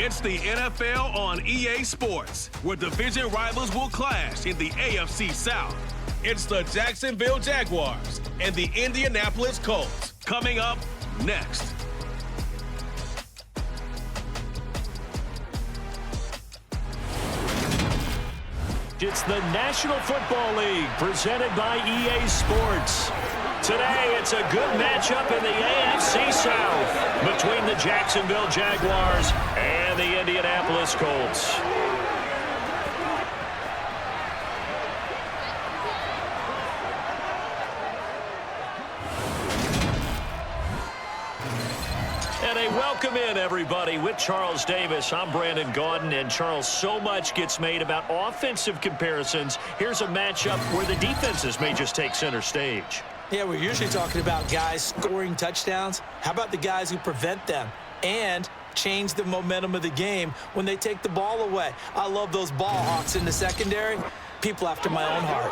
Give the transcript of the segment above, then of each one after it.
It's the NFL on EA Sports, where division rivals will clash in the AFC South. It's the Jacksonville Jaguars and the Indianapolis Colts. Coming up next. It's the National Football League presented by EA Sports. Today, it's a good matchup in the AFC South between the Jacksonville Jaguars and the Indianapolis Colts. And a welcome in, everybody, with Charles Davis. I'm Brandon Gaudin, and Charles, so much gets made about offensive comparisons. Here's a matchup where the defenses may just take center stage. Yeah, we're usually talking about guys scoring touchdowns. How about the guys who prevent them and change the momentum of the game when they take the ball away? I love those ball hawks in the secondary. People after my own heart.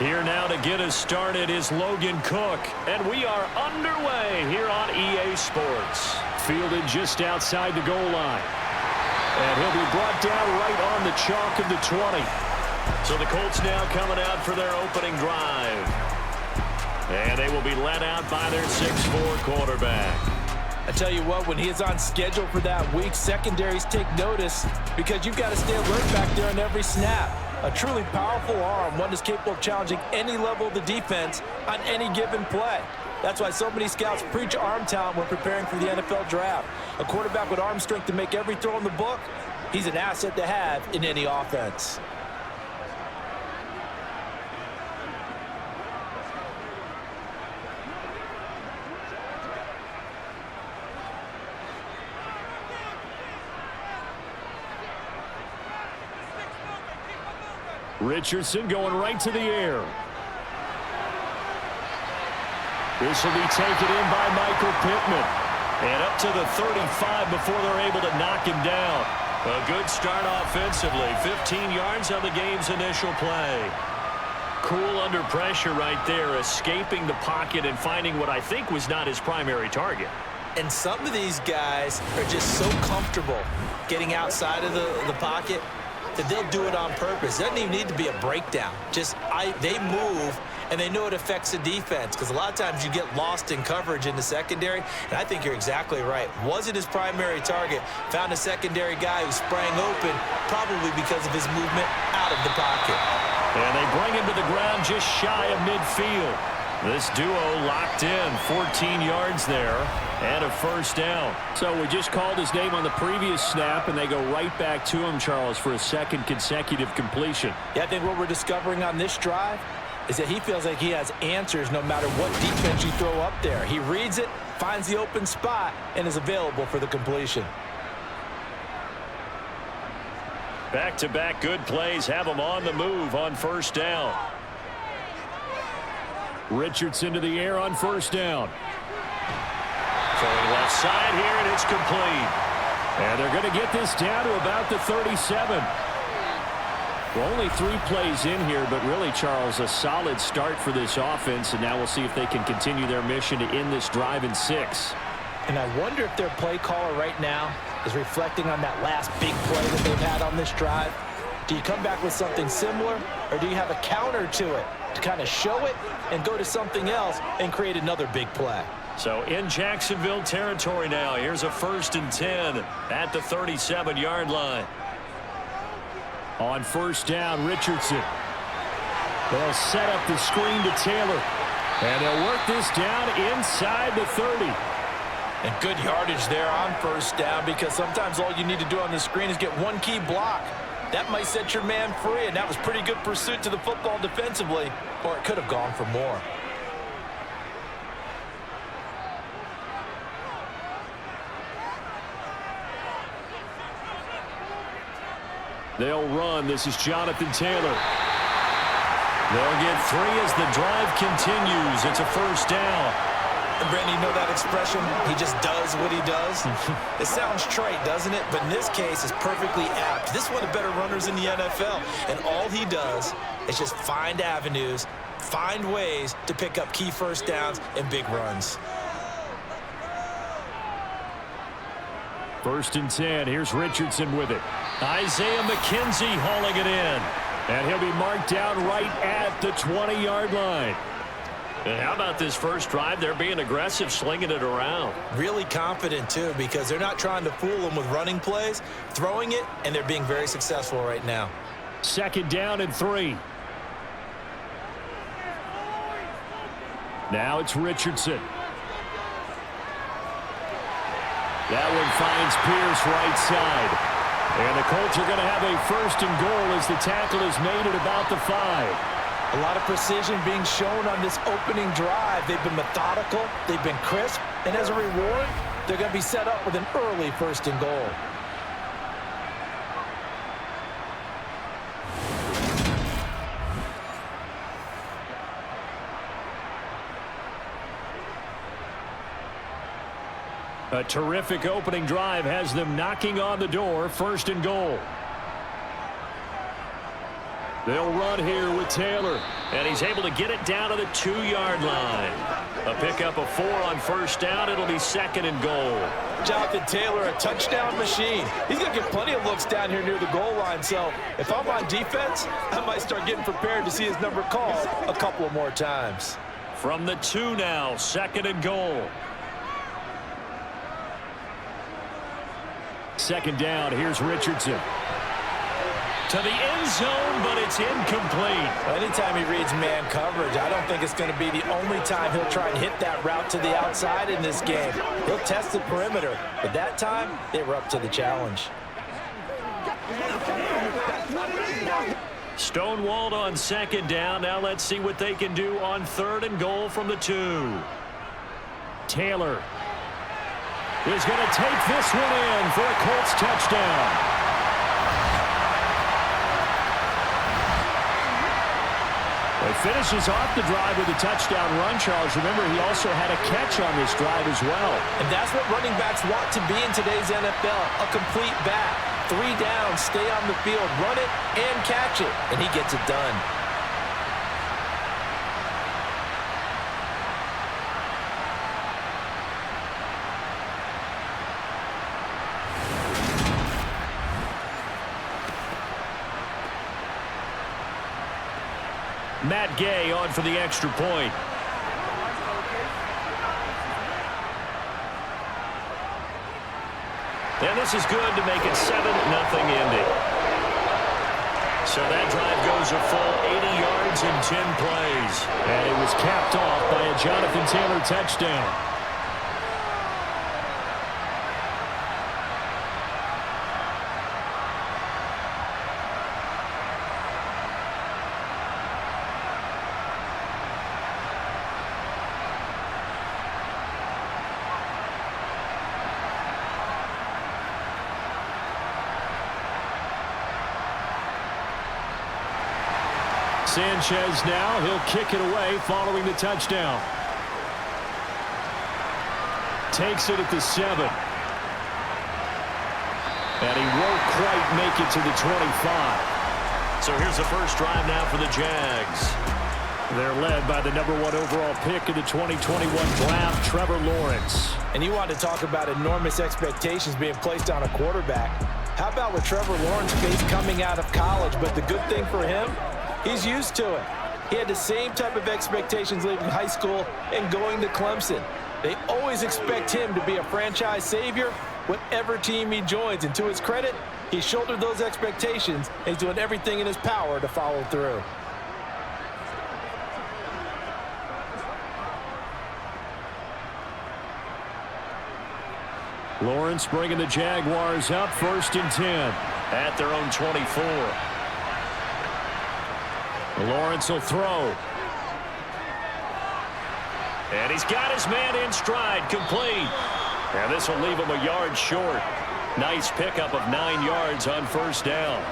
Here now to get us started is Logan Cook, and we are underway here on EA Sports. Fielded just outside the goal line. And he'll be brought down right on the chalk of the 20. So the Colts now coming out for their opening drive. And they will be led out by their 6'4" quarterback. I tell you what, when he is on schedule for that week, secondaries take notice because you've got to stay alert back there on every snap. A truly powerful arm, one that's capable of challenging any level of the defense on any given play. That's why so many scouts preach arm talent when preparing for the NFL draft. A quarterback with arm strength to make every throw in the book, he's an asset to have in any offense. Richardson going right to the air. This will be taken in by Michael Pittman. And up to the 35 before they're able to knock him down. A good start offensively. 15 yards on the game's initial play. Cool under pressure right there, escaping the pocket and finding what I think was not his primary target. And some of these guys are just so comfortable getting outside of the pocket that they'll do it on purpose. It doesn't even need to be a breakdown. They move, and they know it affects the defense because a lot of times you get lost in coverage in the secondary, and I think you're exactly right. Wasn't his primary target. Found a secondary guy who sprang open, probably because of his movement out of the pocket. And they bring him to the ground just shy of midfield. This duo locked in, 14 yards there, and a first down. So we just called his name on the previous snap, and they go right back to him, Charles, for a second consecutive completion. Yeah, I think what we're discovering on this drive is that he feels like he has answers no matter what defense you throw up there. He reads it, finds the open spot, and is available for the completion. Back-to-back good plays have him on the move on first down. Richardson to the air on first down. Throwing left side here, and it's complete. And they're going to get this down to about the 37. We're only 3 plays in here, but really, Charles, a solid start for this offense, and now we'll see if they can continue their mission to end this drive in 6. And I wonder if their play caller right now is reflecting on that last big play that they've had on this drive. Do you come back with something similar, or do you have a counter to it to kind of show it and go to something else and create another big play? So in Jacksonville territory now. Here's a 1st and 10 at the 37-yard line. On 1st down, Richardson. They'll set up the screen to Taylor. And they'll work this down inside the 30. And good yardage there on 1st down, because sometimes all you need to do on the screen is get one key block. That might set your man free, and that was pretty good pursuit to the football defensively, or it could have gone for more. They'll run. This is Jonathan Taylor. They'll get 3 as the drive continues. It's a 1st down. And Brandon, you know that expression? He just does what he does. It sounds trite, doesn't it? But in this case, it's perfectly apt. This is one of the better runners in the NFL. And all he does is just find avenues, find ways to pick up key 1st downs and big runs. 1st and 10. Here's Richardson with it. Isaiah McKenzie hauling it in. And he'll be marked down right at the 20-yard line. And how about this first drive? They're being aggressive, slinging it around. Really confident, too, because they're not trying to fool them with running plays, throwing it, and they're being very successful right now. 2nd down and 3. Now it's Richardson. That one finds Pierce right side. And the Colts are going to have a 1st and goal as the tackle is made at about the 5. A lot of precision being shown on this opening drive. They've been methodical, they've been crisp, and as a reward, they're going to be set up with an early 1st and goal. A terrific opening drive has them knocking on the door. 1st and goal. They'll run here with Taylor. And he's able to get it down to the 2-yard line. A pickup of 4 on 1st down. It'll be 2nd and goal. Jonathan Taylor, a touchdown machine. He's going to get plenty of looks down here near the goal line. So if I'm on defense, I might start getting prepared to see his number called a couple of more times. From the 2 now, 2nd and goal. 2nd down, here's Richardson. To the end zone, but it's incomplete. Anytime he reads man coverage, I don't think it's going to be the only time he'll try and hit that route to the outside in this game. He'll test the perimeter, but that time, they were up to the challenge. Stonewalled on 2nd down. Now let's see what they can do on 3rd and goal from the 2. Taylor is going to take this one in for a Colts touchdown. He finishes off the drive with a touchdown run, Charles. Remember, he also had a catch on this drive as well. And that's what running backs want to be in today's NFL, a complete back. 3 downs, stay on the field, run it, and catch it. And he gets it done. Matt Gay on for the extra point. And this is good to make it 7-0 Indy. So that drive goes a full 80 yards in 10 plays. And it was capped off by a Jonathan Taylor touchdown. Sanchez now, he'll kick it away following the touchdown. Takes it at the 7. And he won't quite make it to the 25. So here's the first drive now for the Jags. They're led by the #1 overall pick in the 2021 draft, Trevor Lawrence. And you want to talk about enormous expectations being placed on a quarterback. How about what Trevor Lawrence faced coming out of college? But the good thing for him, he's used to it. He had the same type of expectations leaving high school and going to Clemson. They always expect him to be a franchise savior, whatever team he joins. And to his credit, he shouldered those expectations, and he's doing everything in his power to follow through. Lawrence bringing the Jaguars up 1st and 10 at their own 24. Lawrence will throw. And he's got his man in stride, complete. And this will leave him a yard short. Nice pickup of 9 yards on 1st down.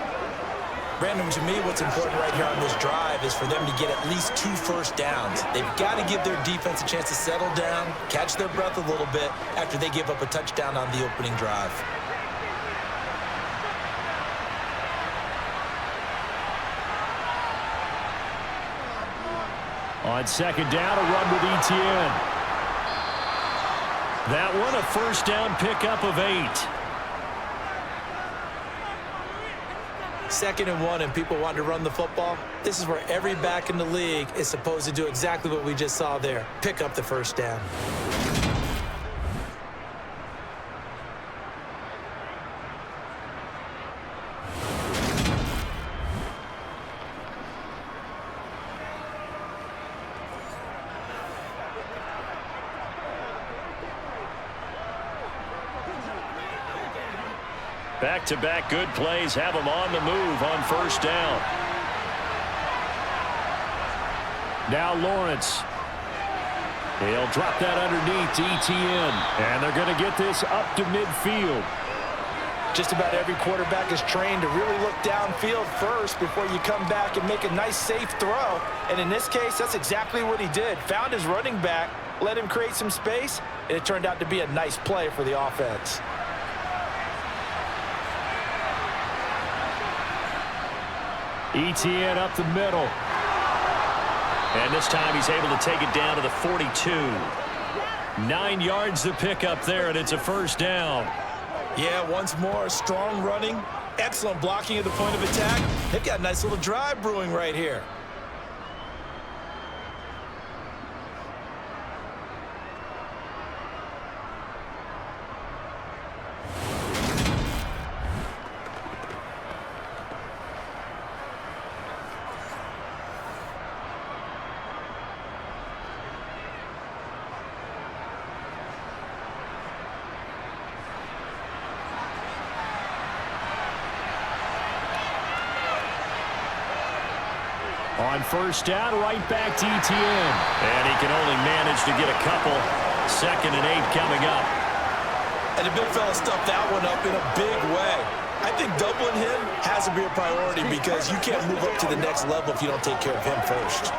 Brandon, to me, what's important right here on this drive is for them to get at least 2 first downs. They've got to give their defense a chance to settle down, catch their breath a little bit after they give up a touchdown on the opening drive. On 2nd down, a run with Etienne. That one, a 1st down pickup of 8. 2nd and 1, and people want to run the football. This is where every back in the league is supposed to do exactly what we just saw there. Pick up the 1st down. Back-to-back good plays have them on the move on 1st down. Now Lawrence. He'll drop that underneath to Etienne. And they're going to get this up to midfield. Just about every quarterback is trained to really look downfield first before you come back and make a nice, safe throw. And in this case, that's exactly what he did. Found his running back, let him create some space, and it turned out to be a nice play for the offense. Etienne up the middle. And this time he's able to take it down to the 42. 9 yards to pick up there, and it's a 1st down. Yeah, once more, strong running, excellent blocking at the point of attack. They've got a nice little drive brewing right here. On 1st down, right back to Etienne. And he can only manage to get a couple. 2nd and 8 coming up. And the big fella stuffed that one up in a big way. I think doubling him has to be a priority because you can't move up to the next level if you don't take care of him first.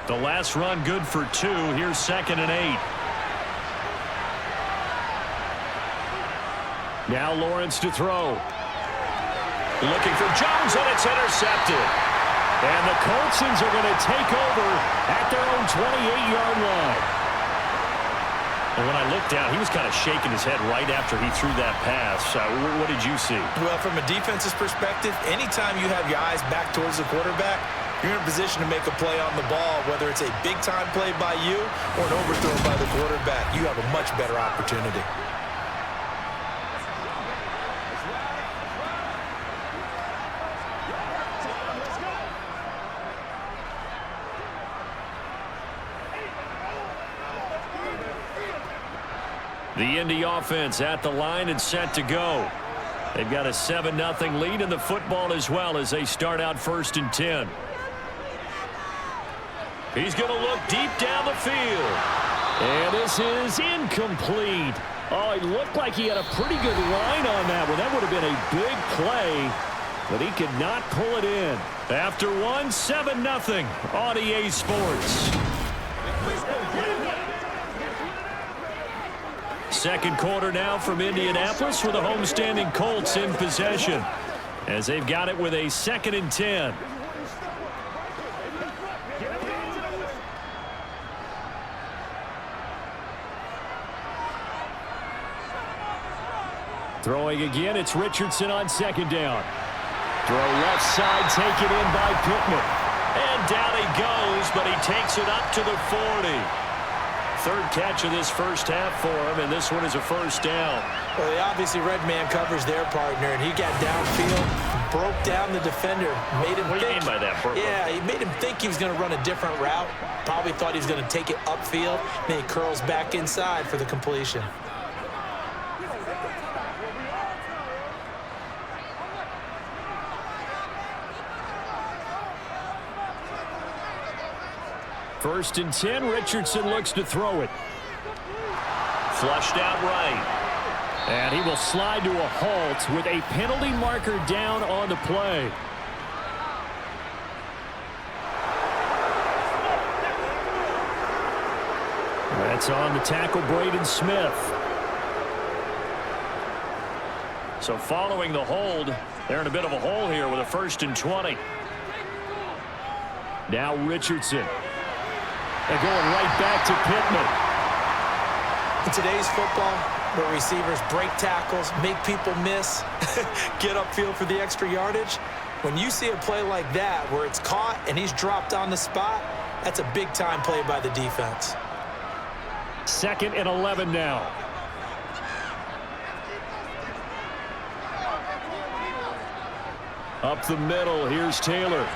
The last run good for 2. Here's 2nd and 8. Now Lawrence to throw. Looking for Jones, and it's intercepted. And the Coltsons are going to take over at their own 28-yard line. And when I looked down, he was kind of shaking his head right after he threw that pass. What did you see? Well, from a defense's perspective, anytime you have your eyes back towards the quarterback, you're in a position to make a play on the ball, whether it's a big-time play by you or an overthrow by the quarterback. You have a much better opportunity. The Indy offense at the line and set to go. They've got a 7-0 lead in the football as well as they start out 1st and 10. He's going to look deep down the field. And this is incomplete. Oh, it looked like he had a pretty good line on that one. That would have been a big play, but he could not pull it in. After one, 7-0 on EA Sports. Second quarter now from Indianapolis with the homestanding Colts in possession as they've got it with a 2nd and 10. Throwing again, it's Richardson on 2nd down. Throw left side, taken in by Pittman. And down he goes, but he takes it up to the 40. third catch of this first half for him, and this one is a first down. Well, they obviously read man coverage their partner, and he got downfield, broke down the defender, made him What do you mean by that, Purple? Yeah, he made him think he was going to run a different route. Probably thought he was going to take it upfield, and then he curls back inside for the completion. First and 10, Richardson looks to throw it. Flushed out right. And he will slide to a halt with a penalty marker down on the play. That's on the tackle, Braden Smith. So following the hold, they're in a bit of a hole here with a first and 20. Now Richardson. They're going right back to Pittman. In today's football, where receivers break tackles, make people miss, get upfield for the extra yardage, when you see a play like that where it's caught and he's dropped on the spot, that's a big-time play by the defense. 2nd and 11 now. Up the middle, here's Taylor.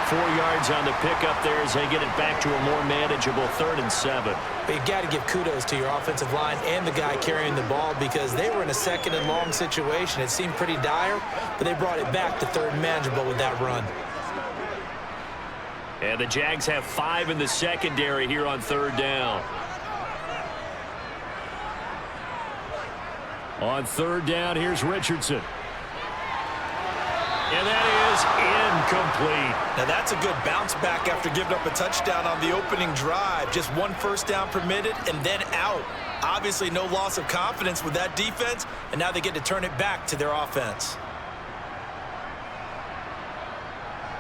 4 yards on the pickup there as they get it back to a more manageable 3rd and 7. But you've got to give kudos to your offensive line and the guy carrying the ball because they were in a 2nd and long situation. It seemed pretty dire, but they brought it back to 3rd and manageable with that run. And the Jags have 5 in the secondary here on 3rd down. On 3rd down, here's Richardson. And that is incomplete. Now that's a good bounce back after giving up a touchdown on the opening drive. Just 1 first down permitted and then out. Obviously no loss of confidence with that defense, and now they get to turn it back to their offense.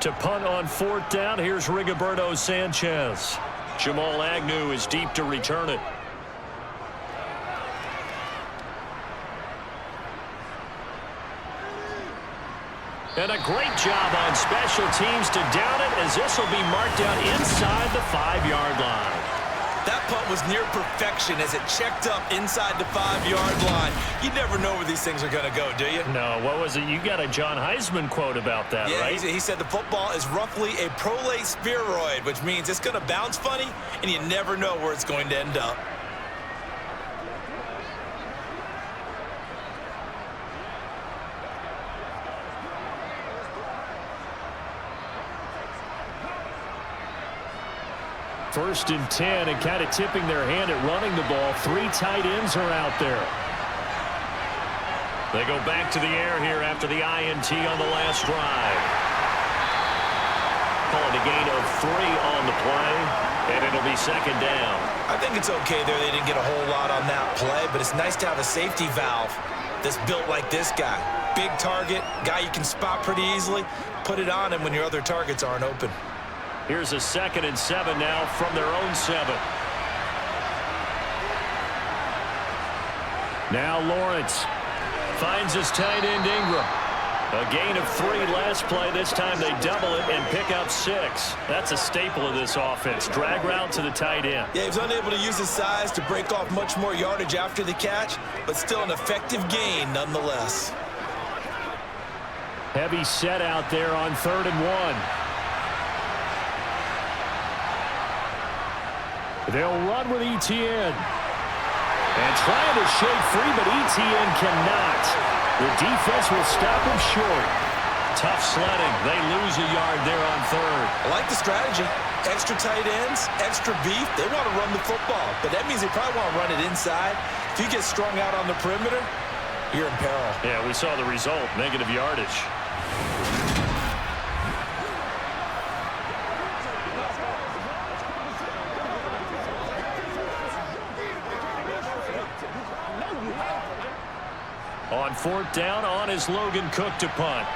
To punt on 4th down, here's Rigoberto Sanchez. Jamal Agnew is deep to return it. And a great job on special teams to down it as this will be marked out inside the 5-yard line. That punt was near perfection as it checked up inside the 5-yard line. You never know where these things are going to go, do you? No, what was it? You got a John Heisman quote about that, yeah, right? He said the football is roughly a prolate spheroid, which means it's going to bounce funny, and you never know where it's going to end up. First and 10, and kind of tipping their hand at running the ball. 3 tight ends are out there. They go back to the air here after the INT on the last drive. Calling a gain of 3 on the play, and it'll be 2nd down. I think it's okay there. They didn't get a whole lot on that play, but it's nice to have a safety valve that's built like this guy. Big target, guy you can spot pretty easily. Put it on him when your other targets aren't open. Here's a 2nd and 7 now from their own 7. Now Lawrence finds his tight end Ingram. A gain of 3 last play. This time they double it and pick up 6. That's a staple of this offense. Drag route to the tight end. Yeah, he was unable to use his size to break off much more yardage after the catch, but still an effective gain nonetheless. Heavy set out there on 3rd and 1. They'll run with Etienne. And trying to shake free, but Etienne cannot. The defense will stop him short. Tough sledding. They lose a yard there on 3rd. I like the strategy. Extra tight ends, extra beef. They want to run the football, but that means they probably want to run it inside. If you get strung out on the perimeter, you're in peril. Yeah, we saw the result. Negative yardage. On 4th down, on is Logan Cook to punt.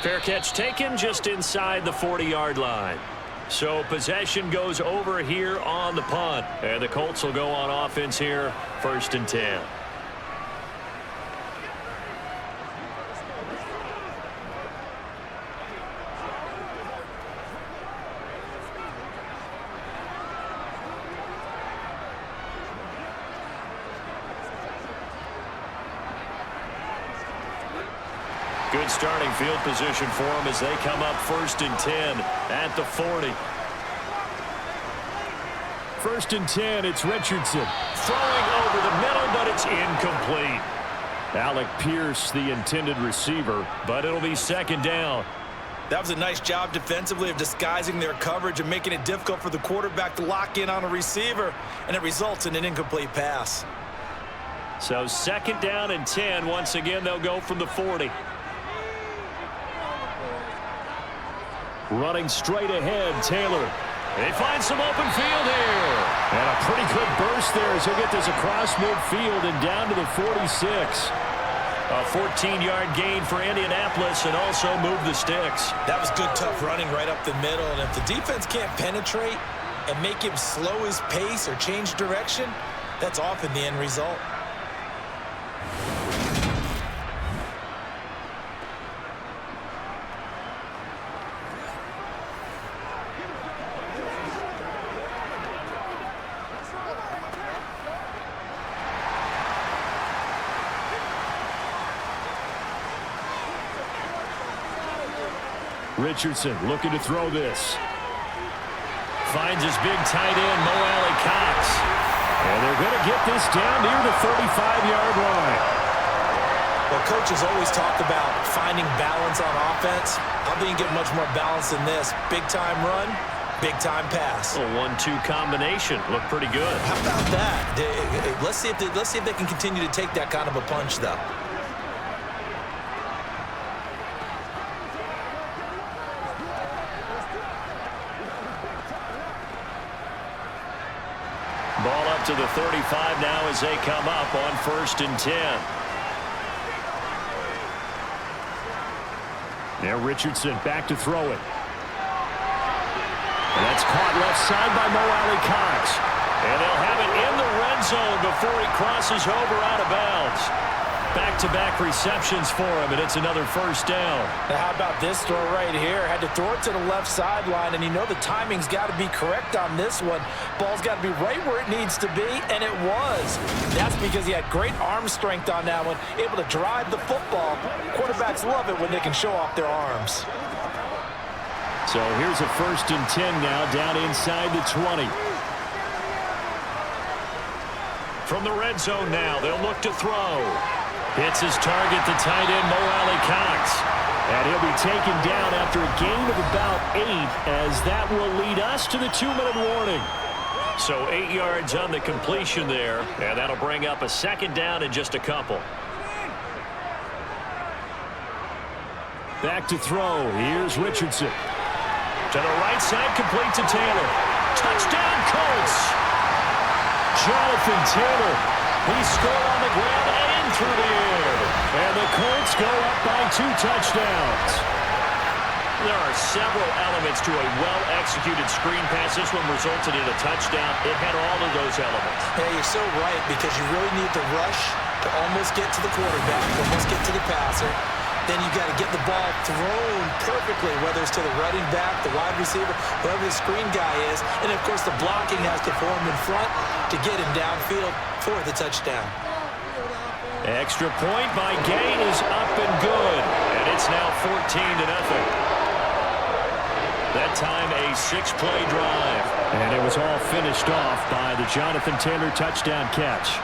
Fair catch taken just inside the 40-yard line. So possession goes over here on the punt. And the Colts will go on offense here, 1st and 10. Good starting field position for them as they come up 1st and 10 at the 40. 1st and 10, it's Richardson. Throwing over the middle, but it's incomplete. Alec Pierce, the intended receiver, but it'll be 2nd down. That was a nice job defensively of disguising their coverage and making it difficult for the quarterback to lock in on a receiver, and it results in an incomplete pass. So 2nd down and 10. Once again, they'll go from the 40. Running straight ahead, Taylor. They find some open field here. And a pretty good burst there as he'll get this across midfield and down to the 46. A 14-yard gain for Indianapolis and also move the sticks. That was good, tough running right up the middle. And if the defense can't penetrate and make him slow his pace or change direction, that's often the end result. Richardson looking to throw this. Finds his big tight end, Mo Alley-Cox. And they're going to get this down near the 35-yard line. Well, coaches always talk about finding balance on offense. I think you get much more balance than this. Big-time run, big-time pass. A 1-2 combination. Looked pretty good. How about that? Let's see if they can continue to take that kind of a punch, though. Ball up to the 35 now as they come up on 1st and 10. Now Richardson back to throw it. And that's caught left side by Mo Alley-Cox. And they'll have it in the red zone before he crosses over out of bounds. Back-to-back receptions for him, and it's another 1st down. Now how about this throw right here? Had to throw it to the left sideline, and you know the timing's got to be correct on this one. Ball's got to be right where it needs to be, and it was. That's because he had great arm strength on that one, able to drive the football. Quarterbacks love it when they can show off their arms. So here's a 1st and 10 now, down inside the 20. From the red zone now, they'll look to throw. Hits his target, the tight end, Mo Alley-Cox. And he'll be taken down after a gain of about 8, as that will lead us to the 2-minute warning. So 8 yards on the completion there, and that'll bring up a 2nd down in just a couple. Back to throw. Here's Richardson. To the right side, complete to Taylor. Touchdown, Colts! Jonathan Taylor. He scored on the ground and through the air. And the Colts go up by 2 touchdowns. There are several elements to a well-executed screen pass. This one resulted in a touchdown. It had all of those elements. Yeah, you're so right, because you really need to rush to almost get to the quarterback, almost get to the passer. Then you got to get the ball thrown perfectly, whether it's to the running back, the wide receiver, whoever the screen guy is. And, of course, the blocking has to form in front to get him downfield for the touchdown. Extra point by Gain is up and good. And it's now 14-0. That time a 6-play drive. And it was all finished off by the Jonathan Taylor touchdown catch.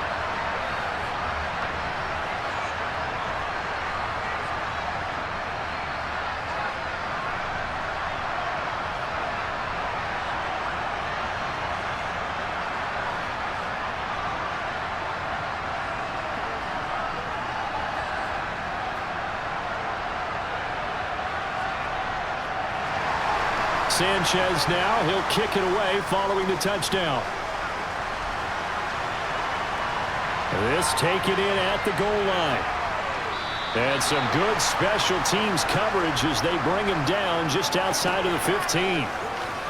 Sanchez now, he'll kick it away following the touchdown. This taken in at the goal line. And some good special teams coverage as they bring him down just outside of the 15.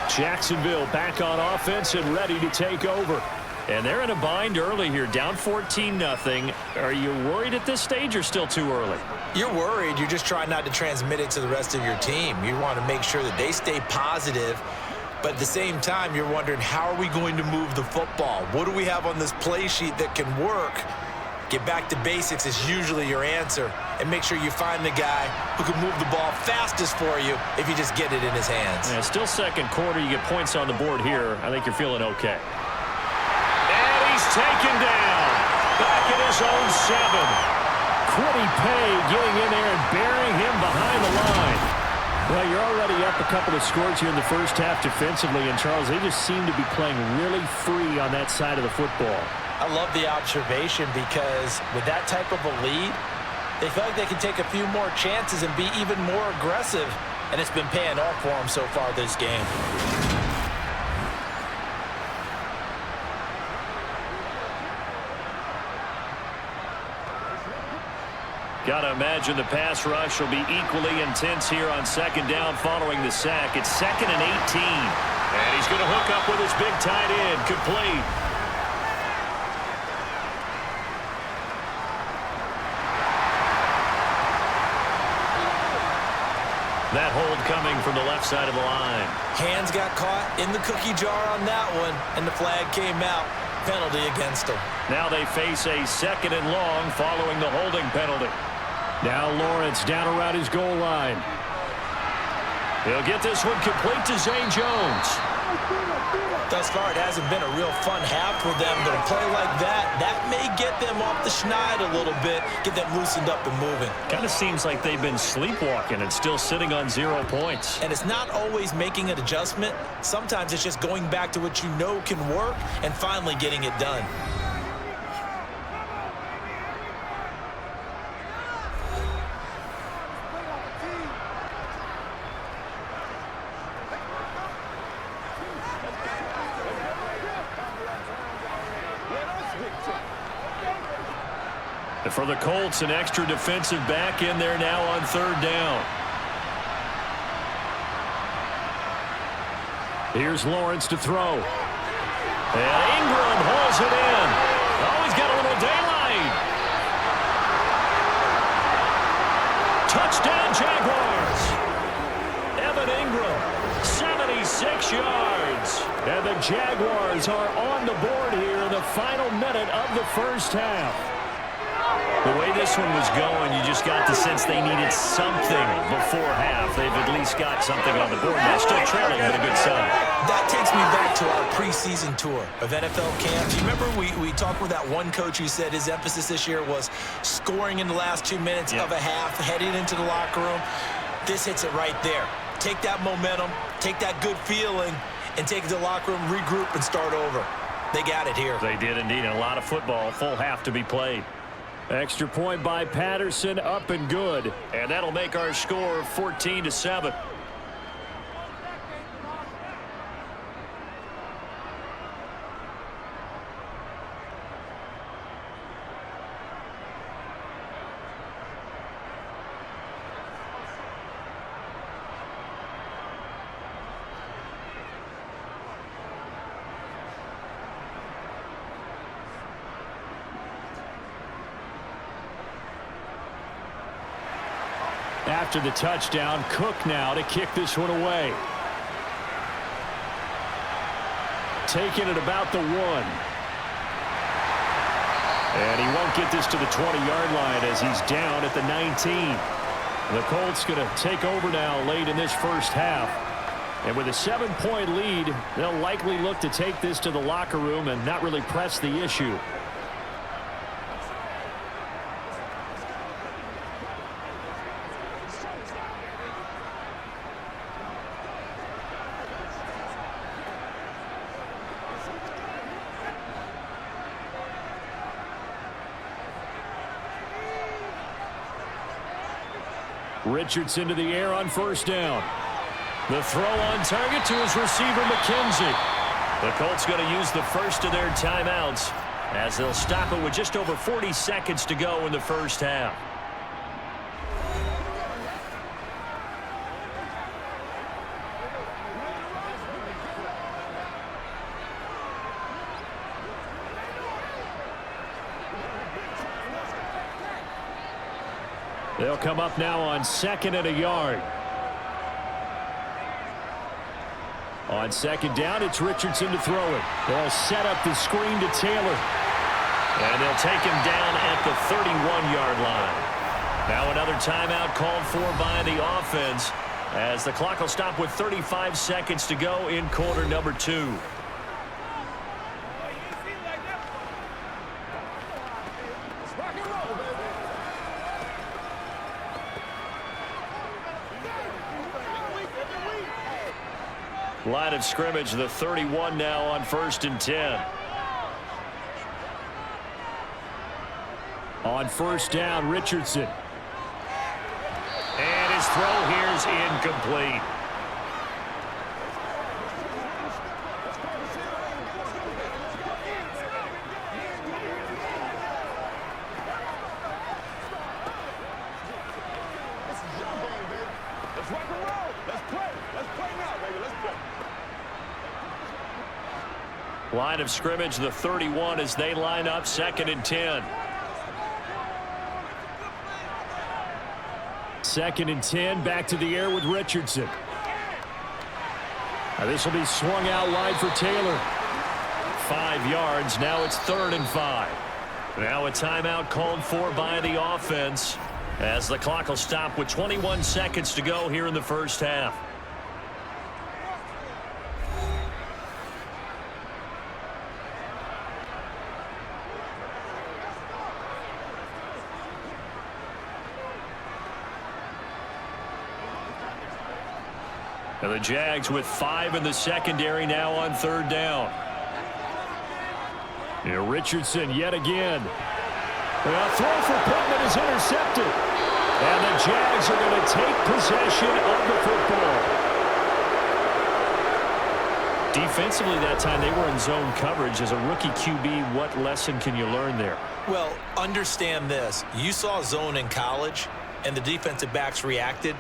Jacksonville back on offense and ready to take over. And they're in a bind early here, down 14-0. Are you worried at this stage or still too early? You're worried. You're just trying not to transmit it to the rest of your team. You want to make sure that they stay positive. But at the same time, you're wondering, how are we going to move the football? What do we have on this play sheet that can work? Get back to basics is usually your answer. And make sure you find the guy who can move the ball fastest for you if you just get it in his hands. Yeah, still second quarter. You get points on the board here. I think you're feeling okay. And he's taken down. Back at his own 7. Quiddy Pay getting in there and burying him behind the line. Well, you're already up a couple of scores here in the first half defensively. And, Charles, they just seem to be playing really free on that side of the football. I love the observation because with that type of a lead, they feel like they can take a few more chances and be even more aggressive. And it's been paying off for them so far this game. Got to imagine the pass rush will be equally intense here on second down following the sack. It's 2nd and 18. And he's going to hook up with his big tight end. Complete. That hold coming from the left side of the line. Hands got caught in the cookie jar on that one, and the flag came out. Penalty against them. Now they face a 2nd and long following the holding penalty. Now Lawrence down around his goal line. He'll get this one complete to Zay Jones. Thus far, it hasn't been a real fun half for them, but a play like that may get them off the schneid a little bit, get them loosened up and moving. Kind of seems like they've been sleepwalking and still sitting on 0 points. And it's not always making an adjustment. Sometimes it's just going back to what you know can work and finally getting it done. For the Colts, an extra defensive back in there now on 3rd down. Here's Lawrence to throw. And Ingram hauls it in. Oh, he's got a little daylight. Touchdown, Jaguars. Evan Ingram, 76 yards. And the Jaguars are on the board here in the final minute of the first half. The way this one was going, you just got the sense they needed something before half. They've at least got something on the board now. Still trailing, but a good sign. That takes me back to our preseason tour of NFL camps. You remember we talked with that one coach who said his emphasis this year was scoring in the last 2 minutes of a half, heading into the locker room. This hits it right there. Take that momentum, take that good feeling, and take it to the locker room, regroup, and start over. They got it here. They did indeed. And a lot of football, full half to be played. Extra point by Patterson, up and good. And that'll make our score 14-7. After the touchdown, Cook now to kick this one away. Taking it about the 1. And he won't get this to the 20-yard line as he's down at the 19. The Colts going to take over now late in this first half. And with a 7-point lead, they'll likely look to take this to the locker room and not really press the issue. Richardson to the air on 1st down. The throw on target to his receiver, McKenzie. The Colts going to use the first of their timeouts as they'll stop it with just over 40 seconds to go in the first half. They'll come up now on 2nd and a yard. On 2nd down, it's Richardson to throw it. They'll set up the screen to Taylor. And they'll take him down at the 31-yard line. Now another timeout called for by the offense as the clock will stop with 35 seconds to go in quarter number 2. Line of scrimmage, the 31 now on 1st and 10. On 1st down, Richardson. And his throw here is incomplete. Line of scrimmage, the 31 as they line up 2nd and 10. 2nd and 10, back to the air with Richardson. Now this will be swung out wide for Taylor. 5 yards, now it's 3rd and 5. Now a timeout called for by the offense as the clock will stop with 21 seconds to go here in the first half. And the Jags with 5 in the secondary now on 3rd down. Here Richardson yet again. A throw for Pittman is intercepted. And the Jags are going to take possession of the football. Defensively that time they were in zone coverage. As a rookie QB, what lesson can you learn there? Well, understand this. You saw zone in college, and the defensive backs reacted.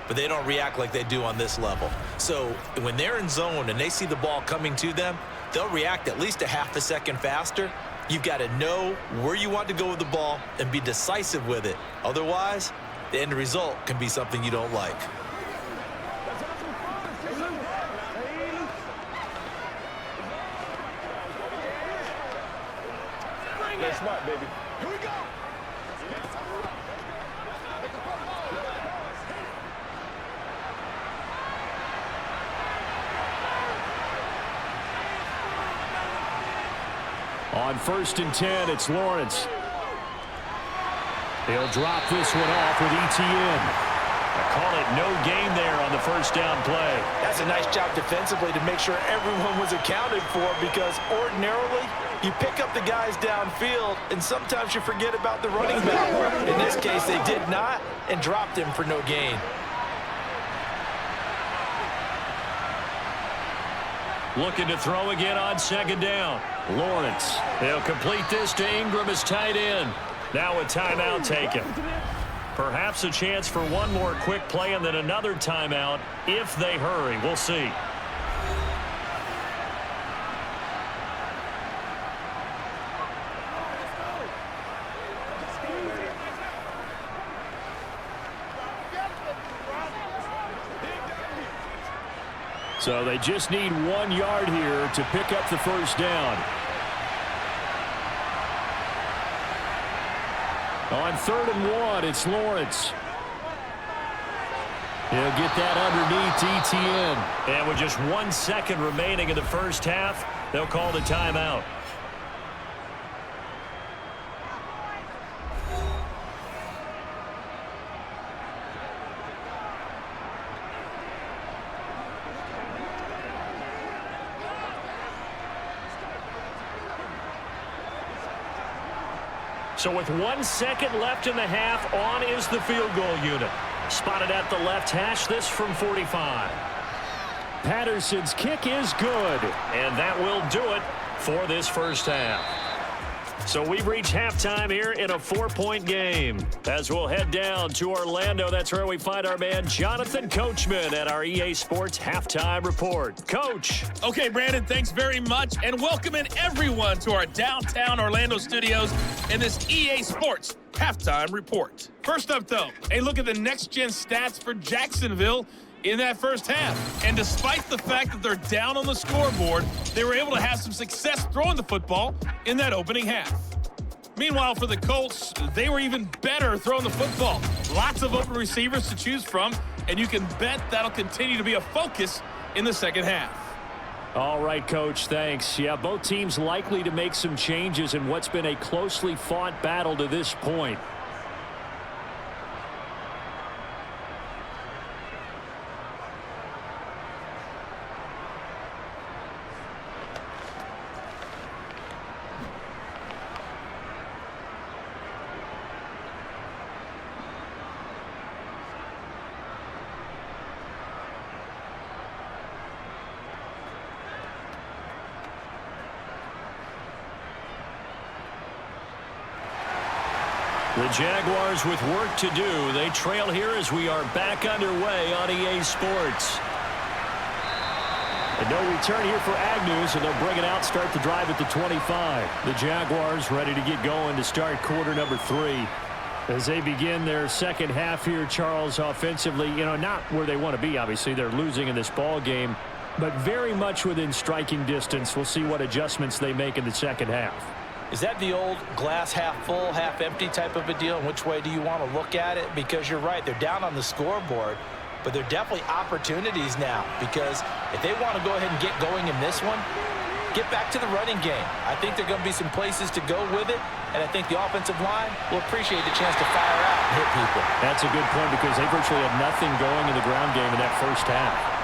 But they don't react like they do on this level. So when they're in zone and they see the ball coming to them, they'll react at least a half a second faster. You've got to know where you want to go with the ball and be decisive with it. Otherwise, the end result can be something you don't like. That's smart, baby. Here we go. On 1st and 10, it's Lawrence. He'll drop this one off with ETN. I call it no gain there on the 1st down play. That's a nice job defensively to make sure everyone was accounted for, because ordinarily you pick up the guys downfield and sometimes you forget about the running back. In this case, they did not and dropped him for no gain. Looking to throw again on 2nd down. Lawrence. They'll complete this to Ingram as tight end. Now a timeout taken. Perhaps a chance for one more quick play and then another timeout if they hurry. We'll see. So they just need 1 yard here to pick up the 1st down. On 3rd and 1, it's Lawrence. He'll get that underneath ETN. And with just 1 second remaining in the first half, they'll call the timeout. So with 1 second left in the half, on is the field goal unit. Spotted at the left hash, this from 45. Patterson's kick is good, and that will do it for this first half. So we've reached halftime here in a 4-point game. As we'll head down to Orlando, that's where we find our man Jonathan Coachman at our EA Sports Halftime Report. Coach. Okay, Brandon, thanks very much, and welcome in everyone to our downtown Orlando studios in this EA Sports Halftime Report. First up, though, a look at the next-gen stats for Jacksonville in that first half. And despite the fact that they're down on the scoreboard, they were able to have some success throwing the football in that opening half. Meanwhile, for the Colts, they were even better throwing the football. Lots of open receivers to choose from, and you can bet that'll continue to be a focus in the second half. All right, Coach, thanks. Yeah, both teams likely to make some changes in what's been a closely fought battle to this point. The Jaguars with work to do. They trail here as we are back underway on EA Sports. And no return here for Agnew, so they'll bring it out, start the drive at the 25. The Jaguars ready to get going to start quarter number 3. As they begin their second half here, Charles, offensively, not where they want to be, obviously. They're losing in this ball game, but very much within striking distance. We'll see what adjustments they make in the second half. Is that the old glass half full, half empty type of a deal? And which way do you want to look at it? Because you're right, they're down on the scoreboard, but they're definitely opportunities now. Because if they want to go ahead and get going in this one, get back to the running game. I think there are going to be some places to go with it, and I think the offensive line will appreciate the chance to fire out and hit people. That's a good point because they virtually had nothing going in the ground game in that first half.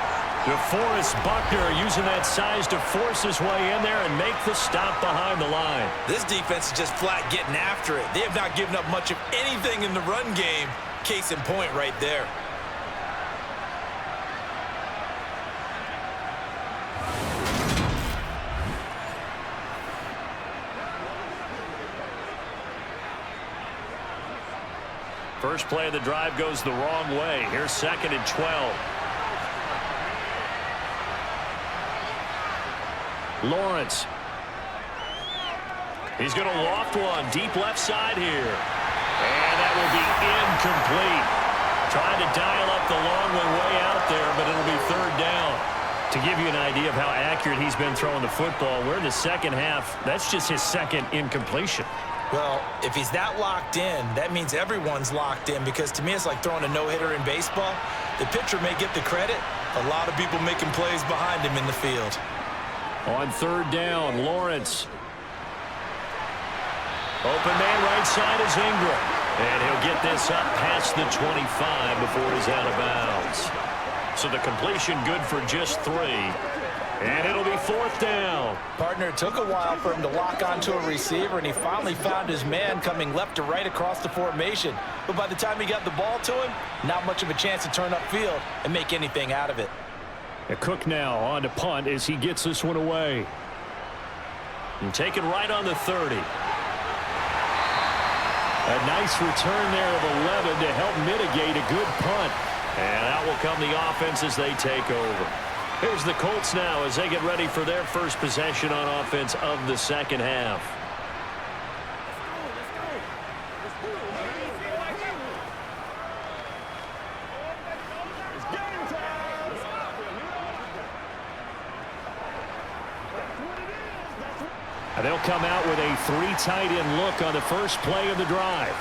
DeForest Buckner using that size to force his way in there and make the stop behind the line. This defense is just flat getting after it. They have not given up much of anything in the run game. Case in point right there. First play of the drive goes the wrong way. Here's 2nd and 12. Lawrence. He's going to loft one deep left side here. And that will be incomplete. Trying to dial up the long way out there, but it'll be 3rd down. To give you an idea of how accurate he's been throwing the football, we're in the second half. That's just his 2nd incompletion. Well, if he's that locked in, that means everyone's locked in, because to me it's like throwing a no-hitter in baseball. The pitcher may get the credit. A lot of people making plays behind him in the field. On 3rd down, Lawrence. Open man right side is Ingram. And he'll get this up past the 25 before he's out of bounds. So the completion good for just 3. And it'll be 4th down. Partner, it took a while for him to lock onto a receiver, and he finally found his man coming left to right across the formation. But by the time he got the ball to him, not much of a chance to turn upfield and make anything out of it. Cook now on to punt as he gets this one away. And take it right on the 30. A nice return there of 11 to help mitigate a good punt. And out will come the offense as they take over. Here's the Colts now as they get ready for their first possession on offense of the second half. And they'll come out with a 3 tight end look on the first play of the drive.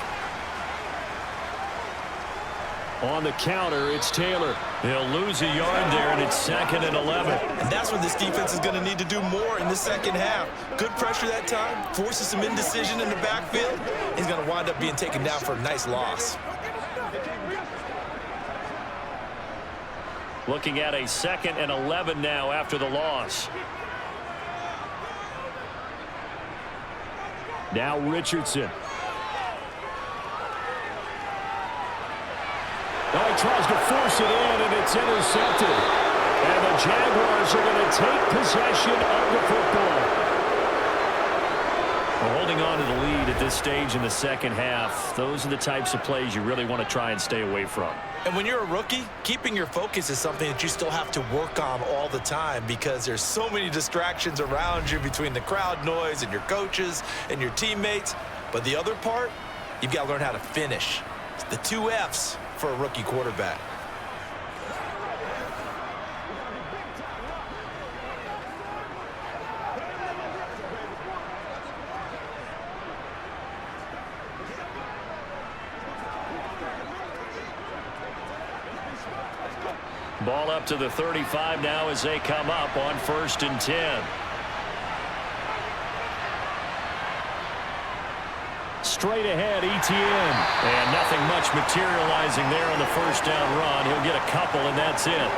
On the counter, it's Taylor. He'll lose a yard there, and it's 2nd and 11. And that's what this defense is going to need to do more in the second half. Good pressure that time, forces some indecision in the backfield. He's going to wind up being taken down for a nice loss. Looking at a 2nd and 11 now after the loss. Now Richardson. Now he tries to force it in, and it's intercepted. And the Jaguars are going to take possession of the football. Well, holding on to the lead at this stage in the second half, those are the types of plays you really want to try and stay away from. And when you're a rookie, keeping your focus is something that you still have to work on all the time, because there's so many distractions around you between the crowd noise and your coaches and your teammates. But the other part, you've got to learn how to finish. It's the 2 F's for a rookie quarterback. Ball up to the 35 now as they come up on 1st and 10. Straight ahead, ETN. And nothing much materializing there on the first down run. He'll get a couple, and that's it.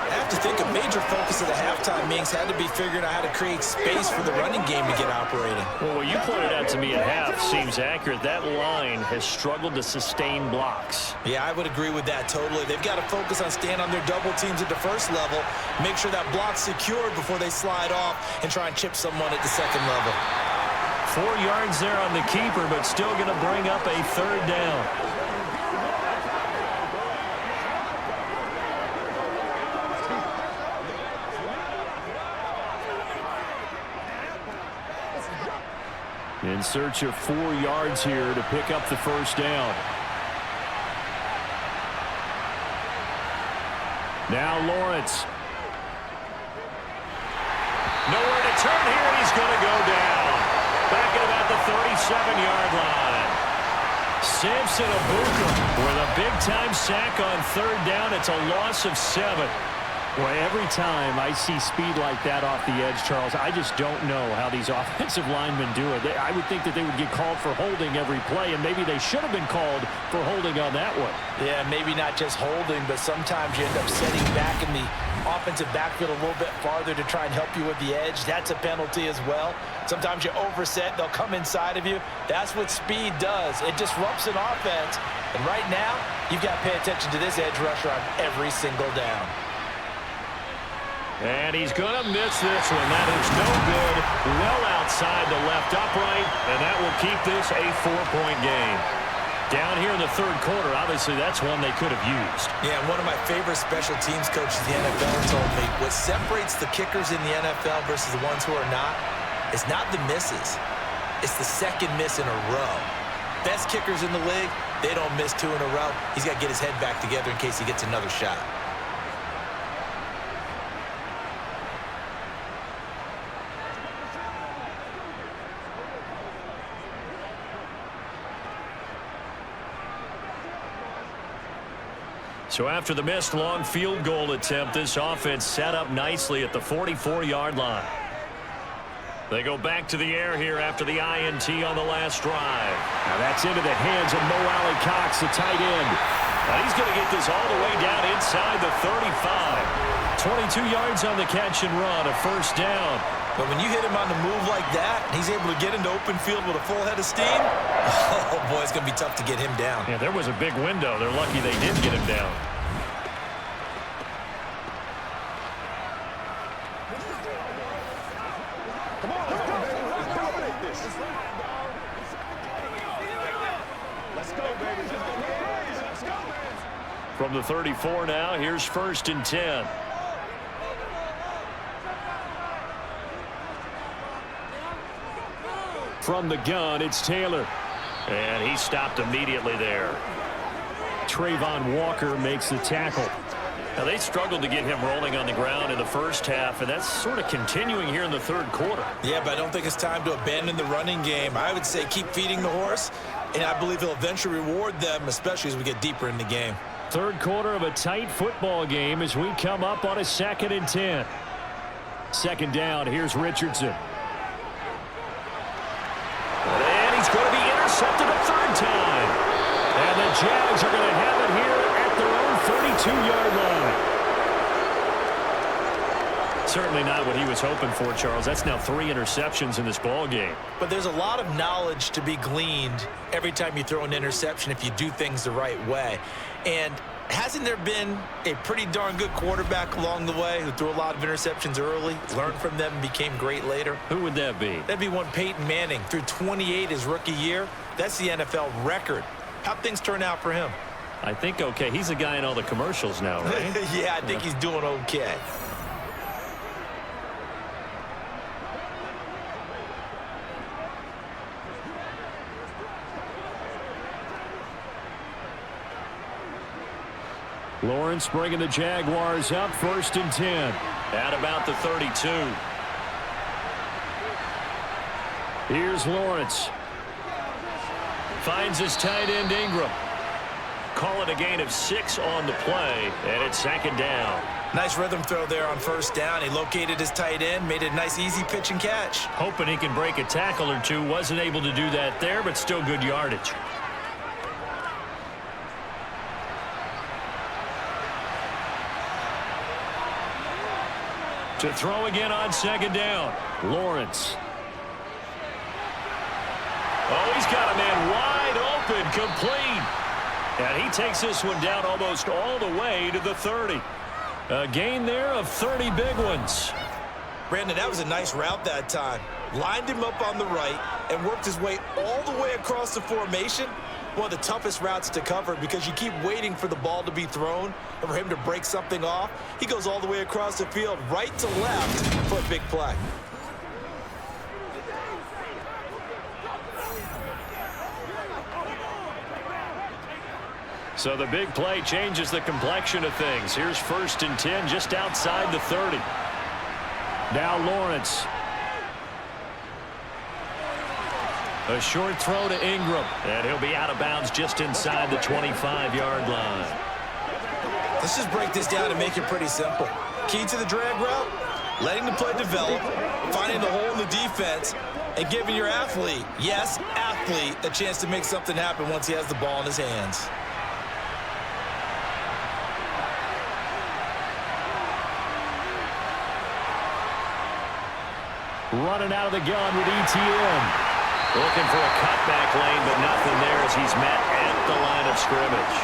I have to think a major focus of the halftime meetings had to be figuring out how to create space for the running game to get operating. Well, what you pointed out to me at half seems accurate. That line has struggled to sustain blocks. Yeah, I would agree with that totally. They've got to focus on staying on their double teams at the first level, make sure that block's secured before they slide off and try and chip someone at the second level. 4 yards there on the keeper, but still going to bring up a 3rd down. In search of 4 yards here to pick up the first down. Now Lawrence. Nowhere to turn here, and he's going to go down. Back at about the 37-yard line. Samson Abuka with a big-time sack on 3rd down. It's a loss of 7. Well, every time I see speed like that off the edge, Charles, I just don't know how these offensive linemen do it. I would think that they would get called for holding every play, and maybe they should have been called for holding on that one. Yeah, maybe not just holding, but sometimes you end up setting back in the offensive backfield a little bit farther to try and help you with the edge. That's a penalty as well. Sometimes you overset, they'll come inside of you. That's what speed does. It disrupts an offense. And right now, you've got to pay attention to this edge rusher on every single down. And he's going to miss this one. That is no good. Well outside the left upright, and that will keep this a 4-point game. Down here in the 3rd quarter, obviously that's one they could have used. Yeah, one of my favorite special teams coaches in the NFL told me what separates the kickers in the NFL versus the ones who are not is not the misses. It's the second miss in a row. Best kickers in the league, they don't miss 2 in a row. He's got to get his head back together in case he gets another shot. So after the missed long field goal attempt, this offense set up nicely at the 44-yard line. They go back to the air here after the INT on the last drive. Now that's into the hands of Mo Alley-Cox, the tight end. Now he's going to get this all the way down inside the 35. 22 yards on the catch and run, a 1st down. But when you hit him on the move like that, he's able to get into open field with a full head of steam, oh, boy, it's going to be tough to get him down. Yeah, there was a big window. They're lucky they did get him down. From the 34 now, here's 1st and 10. From the gun, it's Taylor. And he stopped immediately there. Trayvon Walker makes the tackle. Now, they struggled to get him rolling on the ground in the first half, and that's sort of continuing here in the 3rd quarter. Yeah, but I don't think it's time to abandon the running game. I would say keep feeding the horse, and I believe he'll eventually reward them, especially as we get deeper in the game. 3rd quarter of a tight football game as we come up on a 2nd and 10. 2nd down, here's Richardson. And he's going to be intercepted a 3rd time. And the Jags are going to have it here at their own 32-yard line. Certainly not what he was hoping for, Charles. That's now 3 interceptions in this ball game. But there's a lot of knowledge to be gleaned every time you throw an interception if you do things the right way. And hasn't there been a pretty darn good quarterback along the way who threw a lot of interceptions early, learned from them, and became great later? Who would that be? That'd be one Peyton Manning. Threw 28 his rookie year. That's the NFL record. How'd things turn out for him? I think okay. He's a guy in all the commercials now, right? Yeah, I think he's doing okay. Lawrence bringing the Jaguars up, 1st and 10. At about the 32. Here's Lawrence. Finds his tight end Ingram. call it a gain of 6 on the play, and it's second down. Nice rhythm throw there on first down. He located his tight end, made it a nice easy pitch and catch. Hoping he can break a tackle or two. Wasn't able to do that there, but still good yardage. To throw again on second down, Lawrence. Oh, he's got a man wide open, complete. And he takes this one down almost all the way to the 30. A gain there of 30 big ones. Brandon, that was a nice route that time. Lined him up on the right and worked his way all the way across the formation. One of the toughest routes to cover because you keep waiting for the ball to be thrown and for him to break something off. He goes all the way across the field, right to left for a big play. So the big play changes the complexion of things. Here's 1st and 10 just outside the 30. Now Lawrence. A short throw to Ingram. And he'll be out of bounds just inside the 25-yard line. Let's just break this down and make it pretty simple. Key to the drag route, letting the play develop, finding the hole in the defense, and giving your athlete, yes, athlete, a chance to make something happen once he has the ball in his hands. Running out of the gun with ETN. Looking for a cutback lane, but nothing there as he's met at the line of scrimmage.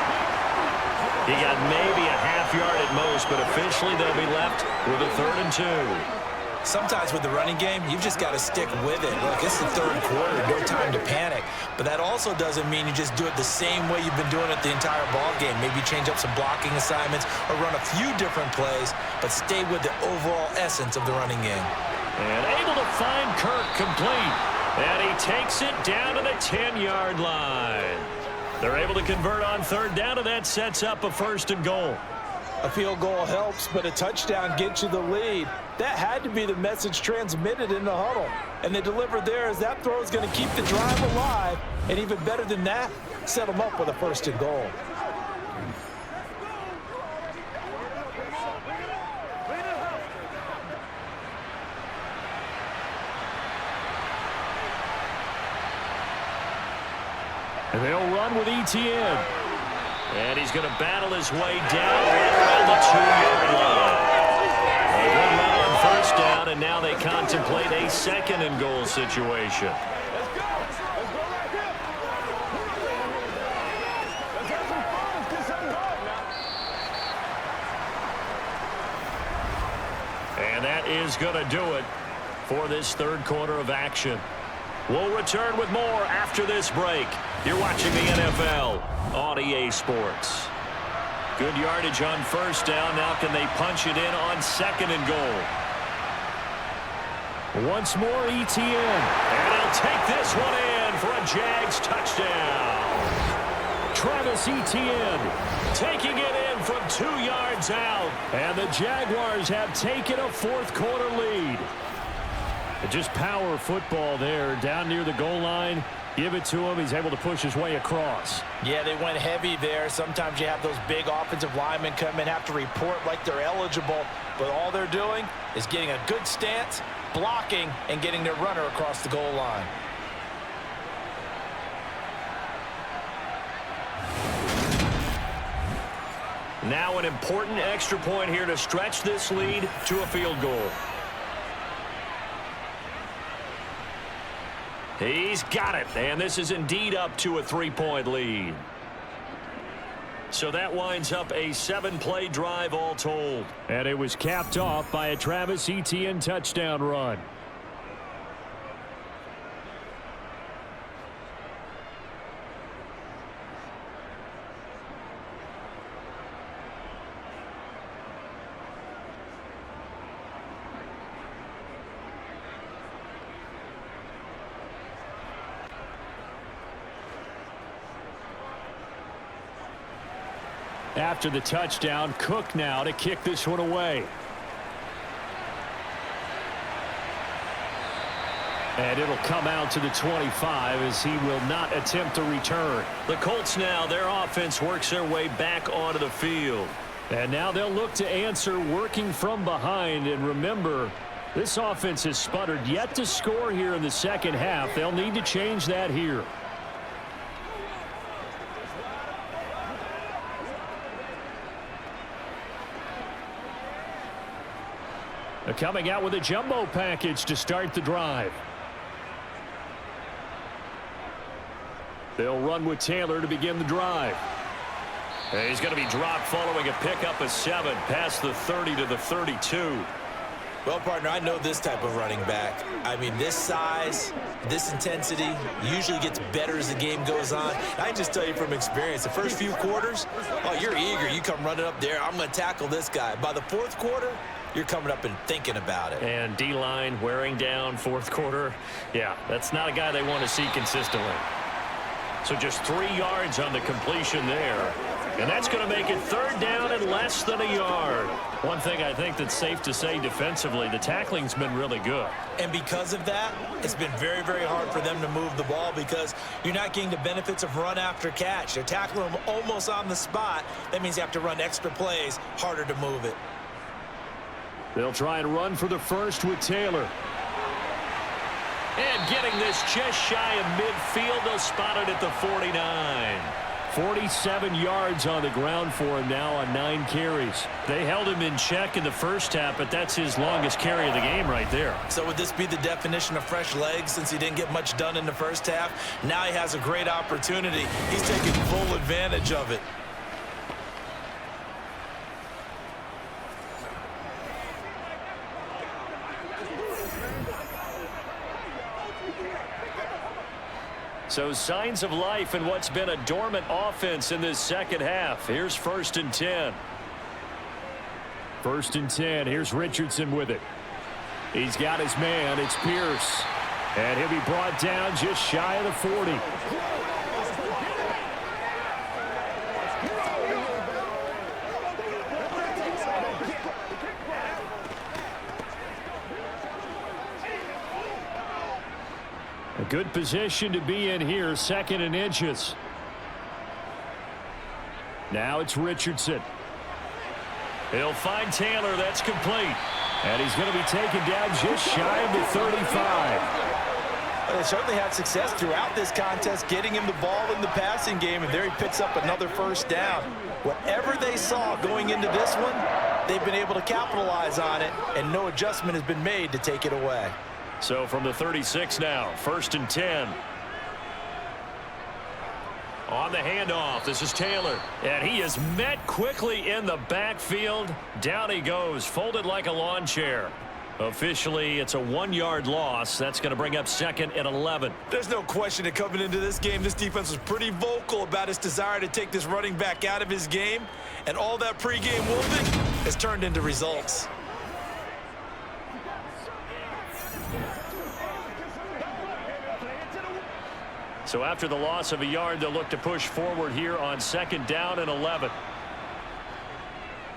He got maybe a half yard at most, but officially they'll be left with a 3rd and 2. Sometimes with the running game, you've just got to stick with it. Look, it's the 3rd quarter, no time to panic. But that also doesn't mean you just do it the same way you've been doing it the entire ball game. Maybe change up some blocking assignments or run a few different plays, but stay with the overall essence of the running game. And able to find Kirk complete. And he takes it down to the 10-yard line. They're able to convert on 3rd down, and that sets up a 1st and goal. A field goal helps, but a touchdown gets you the lead. That had to be the message transmitted in the huddle. And they delivered there as that throw is going to keep the drive alive. And even better than that, set them up with a 1st and goal. And they'll run with ETN. And he's going to battle his way down right around the 2-yard line. A good run on 1st down, and now they contemplate a 2nd and goal situation. And that is going to do it for this 3rd quarter of action. We'll return with more after this break. You're watching the NFL on EA Sports. Good yardage on 1st down. Now can they punch it in on 2nd and goal? Once more ETN. And he'll take this one in for a Jags touchdown. Travis Etienne taking it in from 2 yards out. And the Jaguars have taken a 4th quarter lead. Just power football there down near the goal line. Give it to him. He's able to push his way across. Yeah, they went heavy there. Sometimes you have those big offensive linemen come in, have to report like they're eligible. But all they're doing is getting a good stance, blocking, and getting their runner across the goal line. Now an important extra point here to stretch this lead to a field goal. He's got it, and this is indeed up to a 3-point lead. So that winds up a 7-play drive all told. And it was capped off by a Travis Etienne touchdown run. After the touchdown, Cook now to kick this one away. And it'll come out to the 25 as he will not attempt to return. The Colts now, their offense works their way back onto the field. And now they'll look to answer working from behind. And remember, this offense has sputtered yet to score here in the second half. They'll need to change that here. They're coming out with a jumbo package to start the drive. They'll run with Taylor to begin the drive. And he's going to be dropped following a pickup of 7 past the 30 to the 32. Well, partner, I know this type of running back. I mean, this size, this intensity usually gets better as the game goes on. I can just tell you from experience, the first few quarters, oh, you're eager. You come running up there, I'm going to tackle this guy. By the fourth quarter, you're coming up and thinking about it. And D-line wearing down fourth quarter. Yeah, that's not a guy they want to see consistently. So just 3 yards on the completion there. And that's going to make it 3rd down and less than a yard. One thing I think that's safe to say defensively, the tackling's been really good. And because of that, it's been very, very hard for them to move the ball because you're not getting the benefits of run after catch. They're tackling them almost on the spot. That means you have to run extra plays, harder to move it. They'll try and run for the first with Taylor. And getting this just shy of midfield, they'll spot it at the 49. 47 yards on the ground for him now on 9 carries. They held him in check in the first half, but that's his longest carry of the game right there. So would this be the definition of fresh legs since he didn't get much done in the first half? Now he has a great opportunity. He's taking full advantage of it. So signs of life in what's been a dormant offense in this second half. Here's 1st and 10. 1st and 10. Here's Richardson with it. He's got his man. It's Pierce. And he'll be brought down just shy of the 40. A good position to be in here, 2nd and inches. Now it's Richardson. He'll find Taylor. That's complete. And he's going to be taken down just shy of the 35. They certainly had success throughout this contest getting him the ball in the passing game, and there he picks up another 1st down. Whatever they saw going into this one, they've been able to capitalize on it, and no adjustment has been made to take it away. So from the 36 now, 1st and 10. On the handoff, this is Taylor. And he is met quickly in the backfield. Down he goes, folded like a lawn chair. Officially, it's a 1-yard loss. That's going to bring up 2nd and 11. There's no question that coming into this game, this defense was pretty vocal about its desire to take this running back out of his game. And all that pregame wolfing has turned into results. So after the loss of a yard, they'll look to push forward here on 2nd down and 11.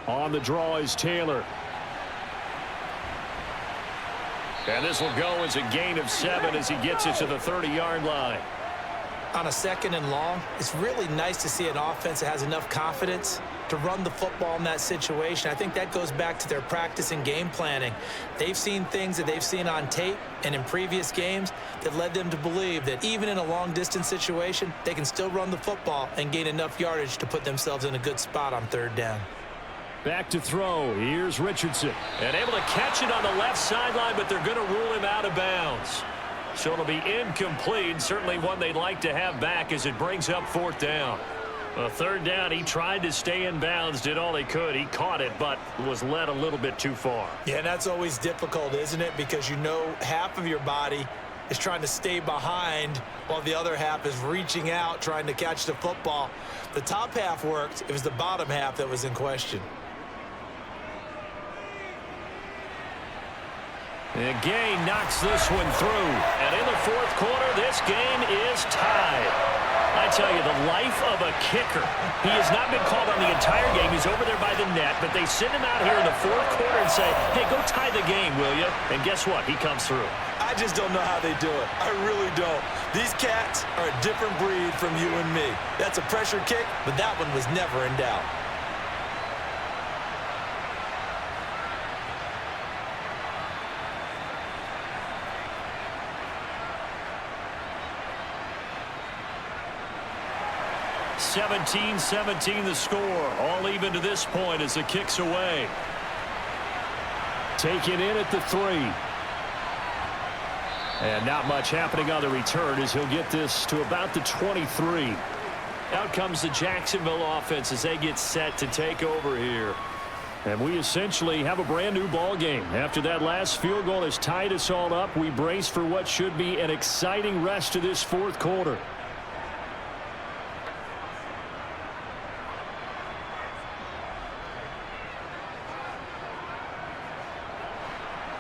On the draw is Taylor. And this will go as a gain of 7 as he gets it to the 30-yard line. On a 2nd and long, it's really nice to see an offense that has enough confidence to run the football in that situation. I think that goes back to their practice and game planning. They've seen things that they've seen on tape and in previous games that led them to believe that even in a long-distance situation, they can still run the football and gain enough yardage to put themselves in a good spot on 3rd down. Back to throw. Here's Richardson. And able to catch it on the left sideline, but they're going to rule him out of bounds. So it'll be incomplete. Certainly one they'd like to have back as it brings up 4th down. 3rd down, he tried to stay in bounds, did all he could. He caught it, but was led a little bit too far. Yeah, that's always difficult, isn't it? Because you know half of your body is trying to stay behind while the other half is reaching out, trying to catch the football. The top half worked. It was the bottom half that was in question. And Gay knocks this one through. And in the 4th quarter, this game is tied. I tell you, the life of a kicker. He has not been called on the entire game. He's over there by the net, but they send him out here in the fourth quarter and say, hey, go tie the game, will you? And guess what? He comes through. I just don't know how they do it. I really don't. These cats are a different breed from you and me. That's a pressure kick, but that one was never in doubt. (17-17) the score. All even to this point as the kick's away. Taken in at the 3. And not much happening on the return as he'll get this to about the 23. Out comes the Jacksonville offense as they get set to take over here. And we essentially have a brand new ball game. After that last field goal has tied us all up, we brace for what should be an exciting rest of this fourth quarter.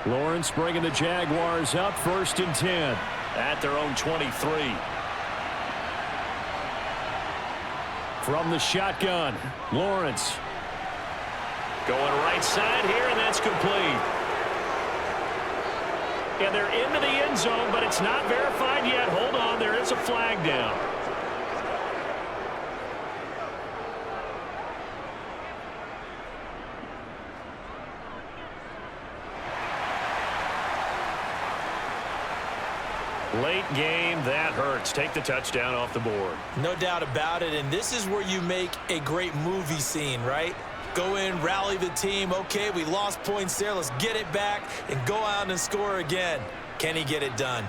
Lawrence bringing the Jaguars up 1st and 10 at their own 23. From the shotgun, Lawrence going right side here, and that's complete. And they're into the end zone, but it's not verified yet. Hold on, there is a flag down. Late game, that hurts. Take the touchdown off the board. No doubt about it, and this is where you make a great movie scene, right? Go in, rally the team. Okay, we lost points there. Let's get it back and go out and score again. Can he get it done?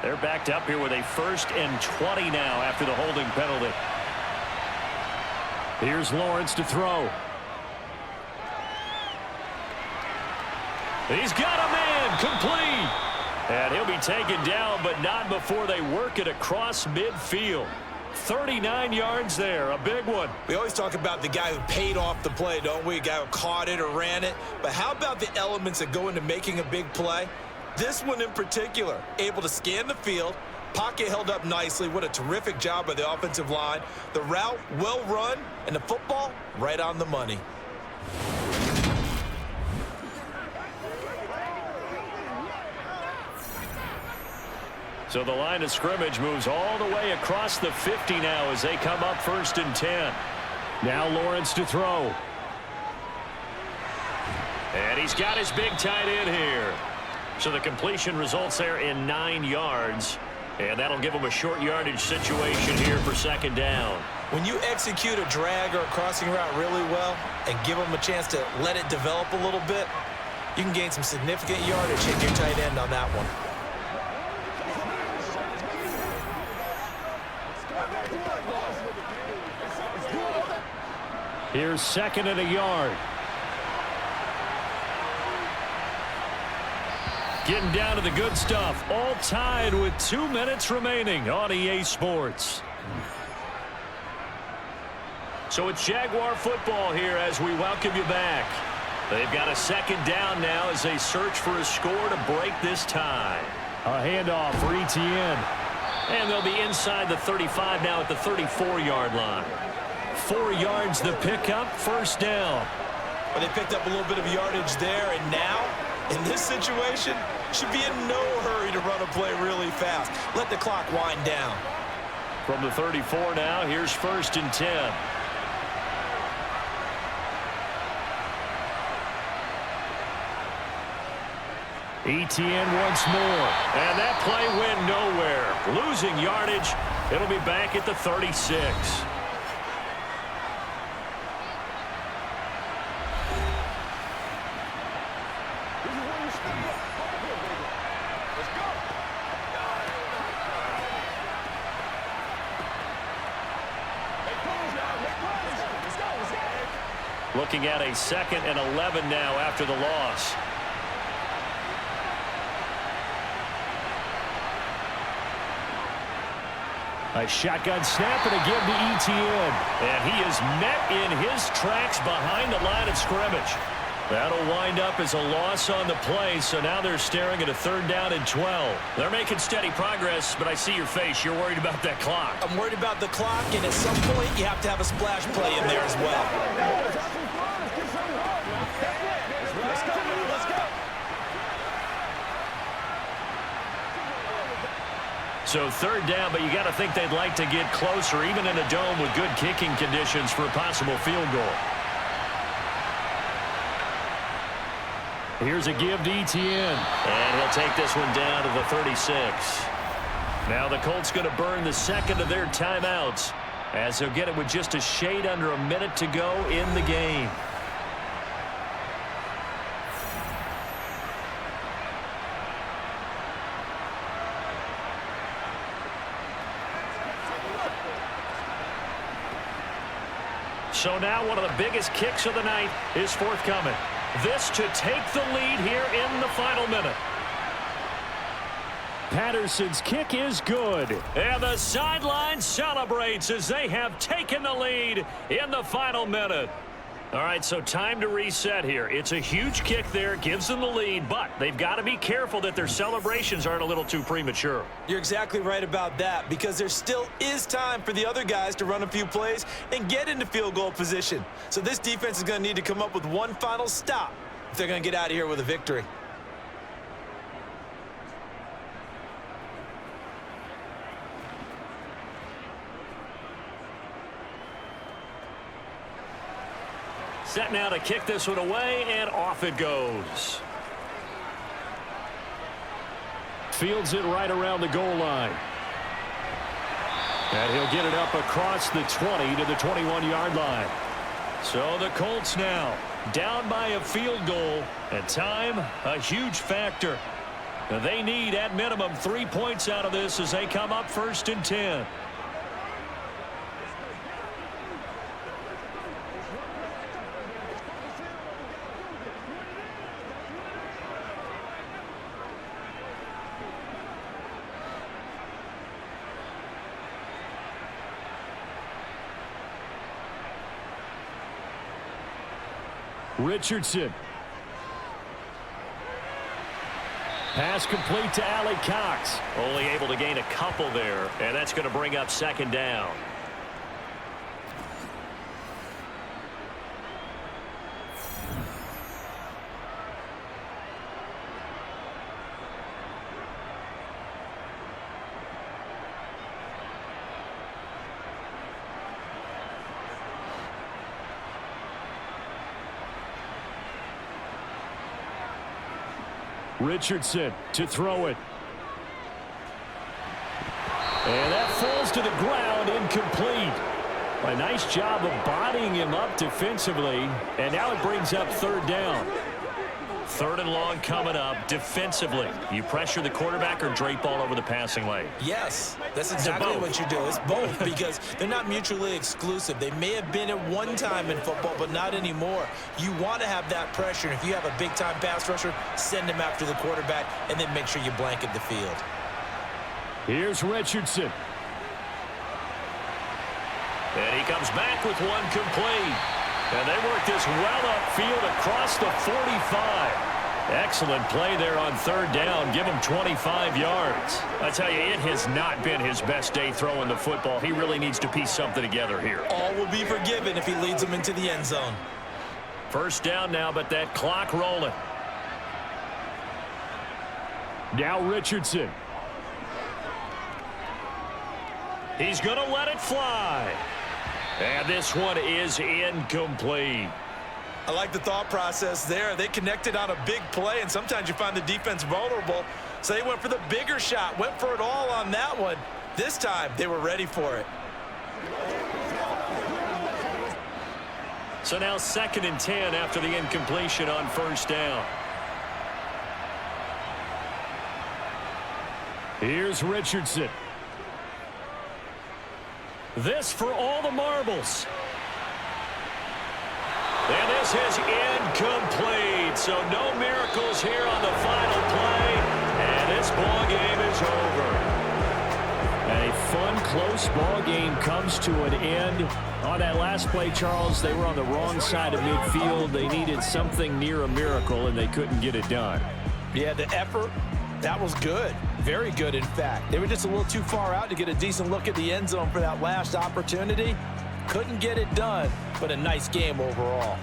They're backed up here with a 1st and 20 now after the holding penalty. Here's Lawrence to throw. He's got a man, complete. And he'll be taken down, but not before they work it across midfield. 39 yards there, a big one. We always talk about the guy who paid off the play, don't we? A guy who caught it or ran it. But how about the elements that go into making a big play? This one in particular, able to scan the field, pocket held up nicely. What a terrific job by the offensive line. The route well run, and the football right on the money. So the line of scrimmage moves all the way across the 50 now as they come up 1st and 10. Now Lawrence to throw. And he's got his big tight end here. So the completion results there in 9 yards. And that'll give him a short yardage situation here for 2nd down. When you execute a drag or a crossing route really well and give them a chance to let it develop a little bit, you can gain some significant yardage hitting your tight end on that one. Here's 2nd and a yard. Getting down to the good stuff. All tied with 2 minutes remaining on EA Sports. So it's Jaguar football here as we welcome you back. They've got a 2nd down now as they search for a score to break this tie. A handoff for Etienne. And they'll be inside the 35 now at the 34-yard line. 4 yards the pickup, 1st down. Well, they picked up a little bit of yardage there, and now, in this situation, should be in no hurry to run a play really fast. Let the clock wind down. From the 34 now, here's 1st and 10. Etienne once more. And that play went nowhere. Losing yardage. It'll be back at the 36. Looking at a 2nd and 11 now after the loss. A shotgun snap and again to Etienne. And he is met in his tracks behind the line of scrimmage. That'll wind up as a loss on the play, so now they're staring at a 3rd down and 12. They're making steady progress, but I see your face. You're worried about that clock. I'm worried about the clock, and at some point, you have to have a splash play in there as well. So 3rd down, but you got to think they'd like to get closer, even in a dome with good kicking conditions for a possible field goal. Here's a give to Etienne. And he'll take this one down to the 36. Now the Colts going to burn the 2nd of their timeouts, as they'll get it with just a shade under a minute to go in the game. So now one of the biggest kicks of the night is forthcoming. This to take the lead here in the final minute. Patterson's kick is good. And the sideline celebrates as they have taken the lead in the final minute. All right, so time to reset here. It's a huge kick there, gives them the lead, but they've got to be careful that their celebrations aren't a little too premature. You're exactly right about that, because there still is time for the other guys to run a few plays and get into field goal position. So this defense is going to need to come up with one final stop if they're going to get out of here with a victory. Set now to kick this one away, and off it goes. Fields it right around the goal line. And he'll get it up across the 20 to the 21-yard line. So the Colts now down by a field goal, and time a huge factor. They need at minimum 3 points out of this as they come up 1st and 10. Richardson. Pass complete to Alec Cox. Only able to gain a couple there, and that's going to bring up 2nd down. Richardson to throw it. And that falls to the ground, incomplete. A nice job of bodying him up defensively, and now it brings up 3rd down. 3rd and long coming up defensively. You pressure the quarterback or drape all over the passing lane? Yes, that's exactly what you do. It's both, because they're not mutually exclusive. They may have been at one time in football, but not anymore. You want to have that pressure, and if you have a big-time pass rusher, send him after the quarterback, and then make sure you blanket the field. Here's Richardson. And he comes back with one complete. And they work this well upfield across the 45. Excellent play there on 3rd down. Give him 25 yards. I tell you, it has not been his best day throwing the football. He really needs to piece something together here. All will be forgiven if he leads them into the end zone. 1st down now, but that clock rolling. Now Richardson. He's going to let it fly. And this one is incomplete. I like the thought process there. They connected on a big play, and sometimes you find the defense vulnerable. So they went for the bigger shot, went for it all on that one. This time, they were ready for it. So now 2nd and 10 after the incompletion on 1st down. Here's Richardson. This for all the marbles. And this is incomplete. So no miracles here on the final play. And this ball game is over. A fun, close ball game comes to an end. On that last play, Charles, they were on the wrong side of midfield. They needed something near a miracle, and they couldn't get it done. Yeah, the effort, that was good. Very good, in fact. They were just a little too far out to get a decent look at the end zone for that last opportunity. Couldn't get it done, but a nice game overall.